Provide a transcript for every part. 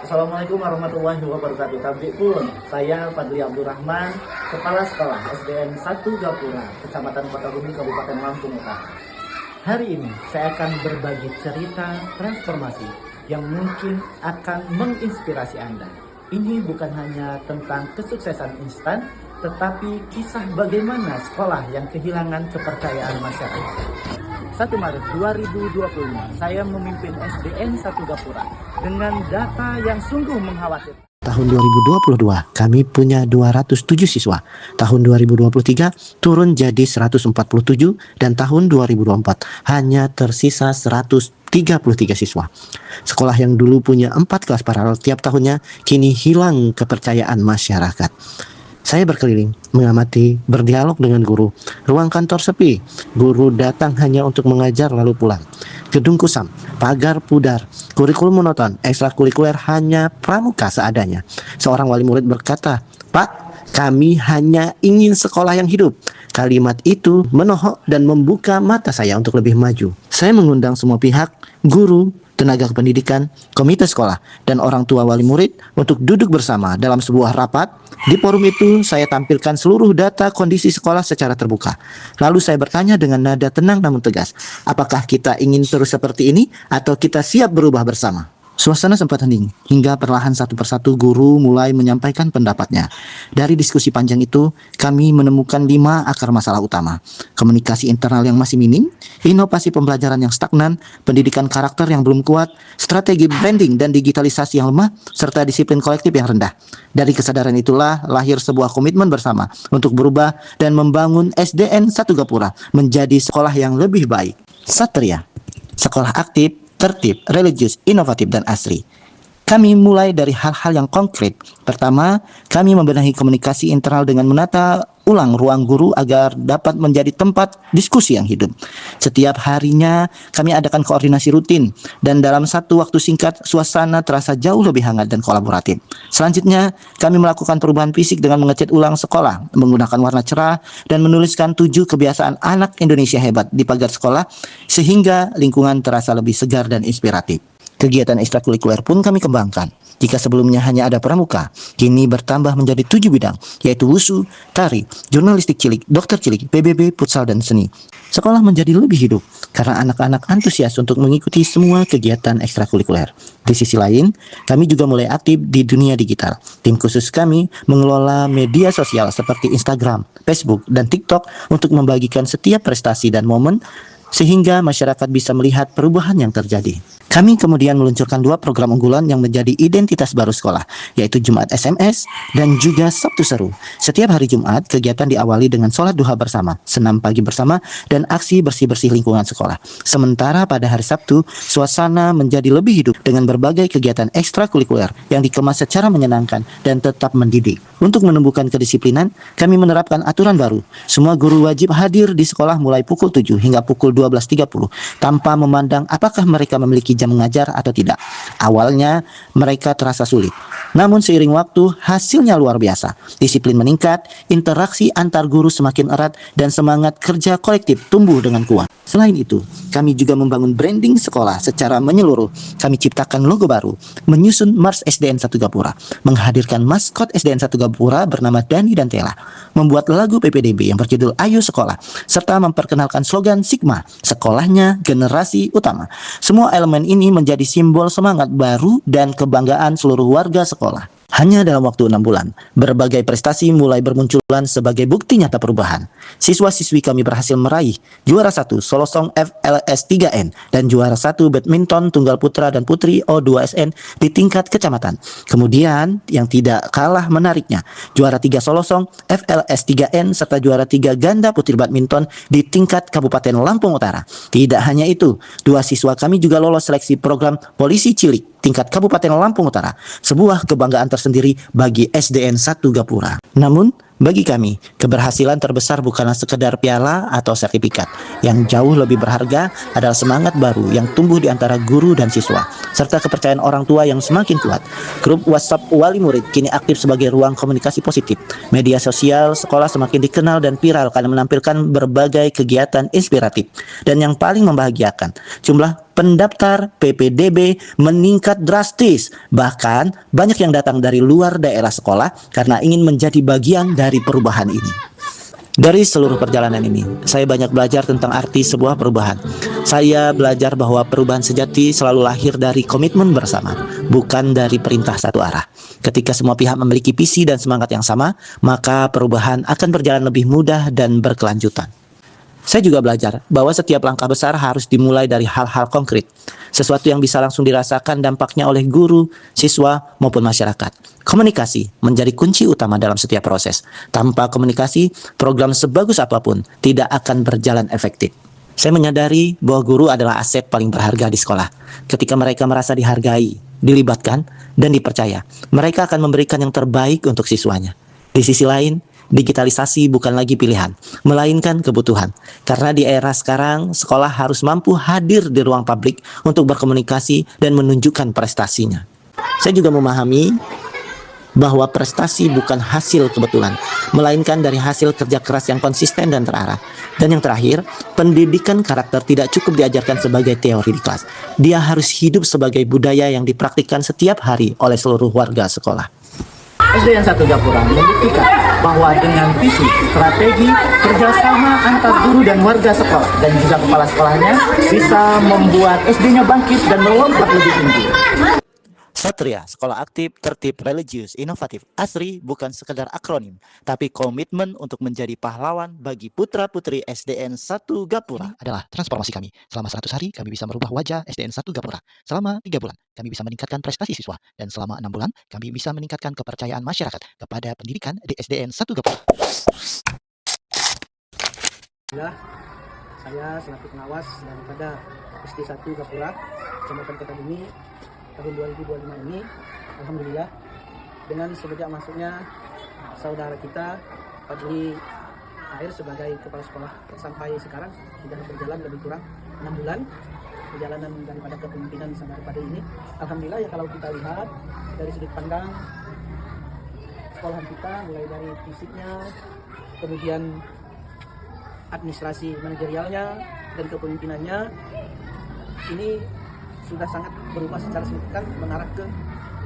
Assalamualaikum warahmatullahi wabarakatuh. Tabrik pun, saya Fadli Abdurrahman, Kepala Sekolah SDN 1 Gapura, Kecamatan Kota Bumi, Kabupaten Lampung Utara. Hari ini saya akan berbagi cerita transformasi yang mungkin akan menginspirasi Anda. Ini bukan hanya tentang kesuksesan instan, tetapi kisah bagaimana sekolah yang kehilangan kepercayaan masyarakat. 1 Maret 2025, saya memimpin SDN 1 Gapura dengan data yang sungguh mengkhawatirkan. Tahun 2022, kami punya 207 siswa. Tahun 2023, turun jadi 147, dan tahun 2024 hanya tersisa 133 siswa. Sekolah yang dulu punya 4 kelas paralel tiap tahunnya, kini hilang kepercayaan masyarakat. Saya berkeliling, mengamati, berdialog dengan guru. Ruang kantor sepi, guru datang hanya untuk mengajar lalu pulang. Gedung kusam, pagar pudar, kurikulum monoton, ekstrakurikuler hanya pramuka seadanya. Seorang wali murid berkata, "Pak, kami hanya ingin sekolah yang hidup." Kalimat itu menohok dan membuka mata saya untuk lebih maju. Saya mengundang semua pihak, guru, tenaga kependidikan, komite sekolah, dan orang tua wali murid untuk duduk bersama dalam sebuah rapat. Di forum itu, saya tampilkan seluruh data kondisi sekolah secara terbuka. Lalu saya bertanya dengan nada tenang namun tegas, apakah kita ingin terus seperti ini atau kita siap berubah bersama? Suasana sempat hening, hingga perlahan satu persatu guru mulai menyampaikan pendapatnya. Dari diskusi panjang itu, kami menemukan 5 akar masalah utama. Komunikasi internal yang masih minim, inovasi pembelajaran yang stagnan, pendidikan karakter yang belum kuat, strategi branding dan digitalisasi yang lemah, serta disiplin kolektif yang rendah. Dari kesadaran itulah lahir sebuah komitmen bersama untuk berubah dan membangun SDN 1 Gapura menjadi sekolah yang lebih baik. Satria, sekolah aktif, tertib, religius, inovatif, dan asri. Kami mulai dari hal-hal yang konkret. Pertama, kami membenahi komunikasi internal dengan menata ulang ruang guru agar dapat menjadi tempat diskusi yang hidup. Setiap harinya kami adakan koordinasi rutin, dan dalam satu waktu singkat suasana terasa jauh lebih hangat dan kolaboratif. Selanjutnya, kami melakukan perubahan fisik dengan mengecat ulang sekolah, menggunakan warna cerah, dan menuliskan 7 kebiasaan anak Indonesia hebat di pagar sekolah, sehingga lingkungan terasa lebih segar dan inspiratif. Kegiatan ekstrakurikuler pun kami kembangkan. Jika sebelumnya hanya ada pramuka, kini bertambah menjadi 7 bidang, yaitu wusu, tari, jurnalistik cilik, dokter cilik, PBB, futsal, dan seni. Sekolah menjadi lebih hidup karena anak-anak antusias untuk mengikuti semua kegiatan ekstrakurikuler. Di sisi lain, kami juga mulai aktif di dunia digital. Tim khusus kami mengelola media sosial seperti Instagram, Facebook, dan TikTok untuk membagikan setiap prestasi dan momen sehingga masyarakat bisa melihat perubahan yang terjadi. Kami kemudian meluncurkan 2 program unggulan yang menjadi identitas baru sekolah, yaitu Jumat SMS dan juga Sabtu Seru. Setiap hari Jumat, kegiatan diawali dengan sholat duha bersama, senam pagi bersama, dan aksi bersih-bersih lingkungan sekolah. Sementara pada hari Sabtu, suasana menjadi lebih hidup dengan berbagai kegiatan ekstrakurikuler yang dikemas secara menyenangkan dan tetap mendidik. Untuk menumbuhkan kedisiplinan, kami menerapkan aturan baru. Semua guru wajib hadir di sekolah mulai pukul 7 hingga pukul 12.30 tanpa memandang apakah mereka memiliki jam mengajar atau tidak. Awalnya mereka terasa sulit, namun seiring waktu hasilnya luar biasa. Disiplin meningkat, interaksi antar guru semakin erat, dan semangat kerja kolektif tumbuh dengan kuat. Selain itu, kami juga membangun branding sekolah secara menyeluruh. Kami ciptakan logo baru, menyusun Mars SDN 1 Gapura, menghadirkan maskot SDN 1 Gapura bernama Dani dan Tela, membuat lagu PPDB yang berjudul Ayo Sekolah, serta memperkenalkan slogan Sigma, sekolahnya generasi utama. Semua elemen ini menjadi simbol semangat baru dan kebanggaan seluruh warga sekolah. Hanya dalam waktu 6 bulan, berbagai prestasi mulai bermunculan sebagai bukti nyata perubahan. Siswa-siswi kami berhasil meraih juara 1 Solosong FLS 3N dan juara 1 badminton tunggal putra dan putri O2SN di tingkat kecamatan. Kemudian, yang tidak kalah menariknya, juara 3 Solosong FLS 3N serta juara 3 ganda putri badminton di tingkat Kabupaten Lampung Utara. Tidak hanya itu, 2 siswa kami juga lolos seleksi program polisi cilik tingkat Kabupaten Lampung Utara, sebuah kebanggaan tersendiri bagi SDN 1 Gapura. Namun, Bagi kami, keberhasilan terbesar bukanlah sekedar piala atau sertifikat. Yang jauh lebih berharga adalah semangat baru yang tumbuh di antara guru dan siswa, serta kepercayaan orang tua yang semakin kuat. Grup WhatsApp Wali Murid kini aktif sebagai ruang komunikasi positif. Media sosial sekolah semakin dikenal dan viral karena menampilkan berbagai kegiatan inspiratif. Dan yang paling membahagiakan, jumlah pendaftar PPDB meningkat drastis. Bahkan banyak yang datang dari luar daerah sekolah karena ingin menjadi bagian dari perubahan ini. Dari seluruh perjalanan ini, saya banyak belajar tentang arti sebuah perubahan. Saya belajar bahwa perubahan sejati selalu lahir dari komitmen bersama, bukan dari perintah satu arah. Ketika semua pihak memiliki visi dan semangat yang sama, maka perubahan akan berjalan lebih mudah dan berkelanjutan. Saya juga belajar bahwa setiap langkah besar harus dimulai dari hal-hal konkret. Sesuatu yang bisa langsung dirasakan dampaknya oleh guru, siswa, maupun masyarakat. Komunikasi menjadi kunci utama dalam setiap proses. Tanpa komunikasi, program sebagus apapun tidak akan berjalan efektif. Saya menyadari bahwa guru adalah aset paling berharga di sekolah. Ketika mereka merasa dihargai, dilibatkan, dan dipercaya, mereka akan memberikan yang terbaik untuk siswanya. Di sisi lain, digitalisasi bukan lagi pilihan, melainkan kebutuhan. Karena di era sekarang, sekolah harus mampu hadir di ruang publik untuk berkomunikasi dan menunjukkan prestasinya. Saya juga memahami bahwa prestasi bukan hasil kebetulan, melainkan dari hasil kerja keras yang konsisten dan terarah. Dan yang terakhir, pendidikan karakter tidak cukup diajarkan sebagai teori di kelas. Dia harus hidup sebagai budaya yang dipraktikkan setiap hari oleh seluruh warga sekolah. SDN 1 Gapura membuktikan bahwa dengan visi, strategi, kerjasama antar guru dan warga sekolah dan juga kepala sekolahnya bisa membuat SD-nya bangkit dan melompat lebih tinggi. Satria, sekolah aktif, tertib, religius, inovatif, asri bukan sekedar akronim, tapi komitmen untuk menjadi pahlawan bagi putra-putri SDN 1 Gapura. Ini adalah transformasi kami. Selama 100 hari, kami bisa merubah wajah SDN 1 Gapura. Selama 3 bulan, kami bisa meningkatkan prestasi siswa. Dan selama 6 bulan, kami bisa meningkatkan kepercayaan masyarakat kepada pendidikan di SDN 1 Gapura. Saya selaku pengawas daripada SD 1 Gapura, Kecamatan Kota-Bumi, tahun 2025 ini, alhamdulillah dengan sejak masuknya saudara kita Fadli Air sebagai kepala sekolah sampai sekarang sudah berjalan lebih kurang 6 bulan perjalanan daripada kepemimpinan sampai pada ini. Alhamdulillah ya, kalau kita lihat dari sudut pandang sekolahan kita, mulai dari fisiknya, kemudian administrasi manajerialnya dan kepemimpinannya, ini sudah sangat berubah secara signifikan, mengarah ke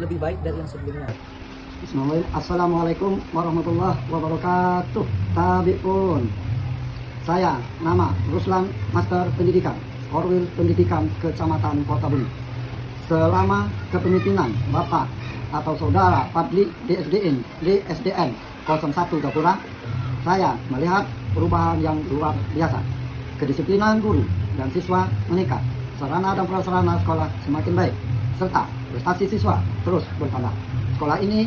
lebih baik dari yang sebelumnya. Bismillahirrahmanirrahim. Assalamualaikum warahmatullahi wabarakatuh. Tabi'un. Saya nama Ruslan, Master Pendidikan, Korwil Pendidikan Kecamatan Kota Bumi. Selama kepemimpinan Bapak atau Saudara Fadli di SDN 01 Gapura, saya melihat perubahan yang luar biasa. Kedisiplinan guru dan siswa meningkat. Sarana dan prasarana sekolah semakin baik, serta prestasi siswa terus bertambah. Sekolah ini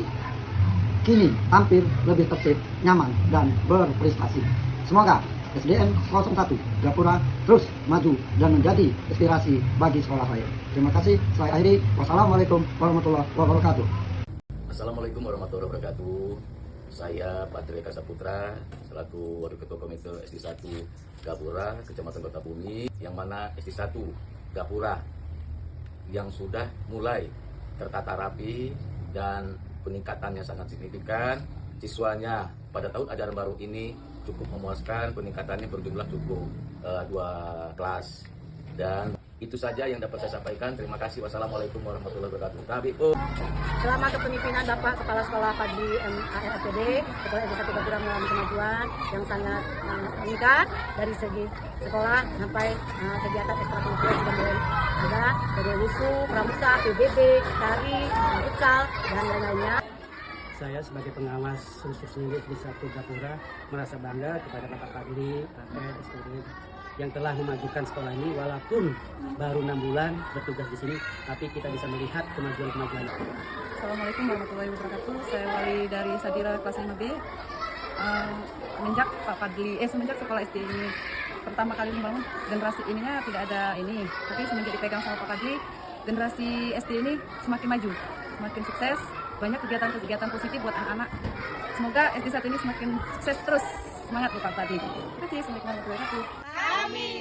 kini tampil lebih tertib, nyaman, dan berprestasi. Semoga SDN 01 Gapura terus maju dan menjadi inspirasi bagi sekolah lain. Terima kasih. Saya akhiri. Wassalamualaikum warahmatullahi wabarakatuh. Assalamualaikum warahmatullahi wabarakatuh. Saya Patria Kasaputra, selaku Wakil Ketua Komite SD 1 Gapura, Kecamatan Kota Bumi, yang mana SD 1 Gapura yang sudah mulai tertata rapi dan peningkatannya sangat signifikan. Siswanya pada tahun ajaran baru ini cukup memuaskan, peningkatannya berjumlah cukup 2 kelas. Dan itu saja yang dapat saya sampaikan. Terima kasih. Wassalamualaikum warahmatullahi wabarakatuh. Tabi'un. Selama kepemimpinan Bapak Kepala Sekolah Fadli MARPD, Sekolah SD 1 Gapura mengalami kemajuan yang sangat meningkat dari segi sekolah sampai kegiatan ekstrakurikuler sudah mulai ada, dari wusu, pramuka, PBB, tari, futsal, dan lain-lainnya. Saya sebagai pengawas khusus sendiri di 1 Gapura merasa bangga kepada Bapak Fadli, Pak SPD, yang telah memajukan sekolah ini, walaupun baru 6 bulan bertugas di sini, tapi kita bisa melihat kemajuan-kemajuan. Assalamualaikum warahmatullahi wabarakatuh. Saya Wali dari Sadira kelas 5B. Semenjak sekolah SD ini pertama kali membangun, generasi ininya tidak ada ini, tapi semenjak dipegang sama Pak Fadli, generasi SD ini semakin maju, semakin sukses, banyak kegiatan-kegiatan positif buat anak-anak. Semoga SD 1 ini semakin sukses terus. Semangat Bapak Tadi. Terima kasih. Assalamualaikum warahmatullahi wabarakatuh. Amin.